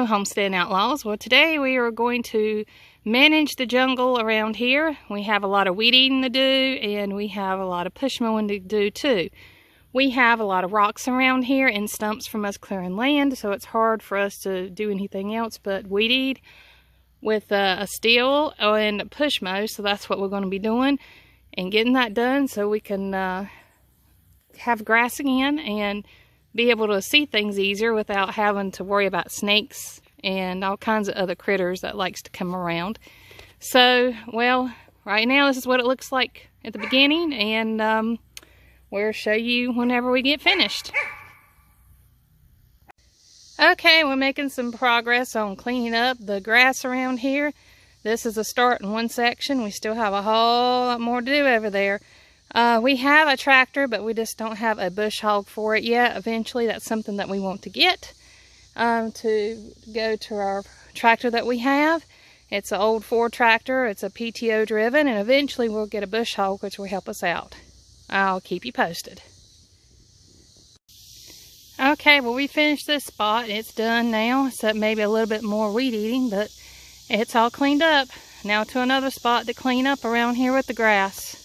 Homestead Outlaws. Well, today we are going to manage the jungle around here. We have a lot of weed eating to do, and we have a lot of push mowing to do too. We have a lot of rocks around here and stumps from us clearing land, so it's hard for us to do anything else but weed eat with a steel and a push mow. So that's what we're going to be doing and getting that done so we can have grass again and be able to see things easier without having to worry about snakes and all kinds of other critters that likes to come around. So, well, right now this is what it looks like at the beginning, and we'll show you whenever we get finished. Okay, we're making some progress on cleaning up the grass around here. This is a start in one section. We still have a whole lot more to do over there. We have a tractor, but we just don't have a bush hog for it yet. Eventually, that's something that we want to get to go to our tractor that we have. It's an old Ford tractor. It's a PTO driven, and eventually we'll get a bush hog, which will help us out. I'll keep you posted. Okay, well, we finished this spot. It's done now, except maybe a little bit more weed eating, but it's all cleaned up. Now to another spot to clean up around here with the grass.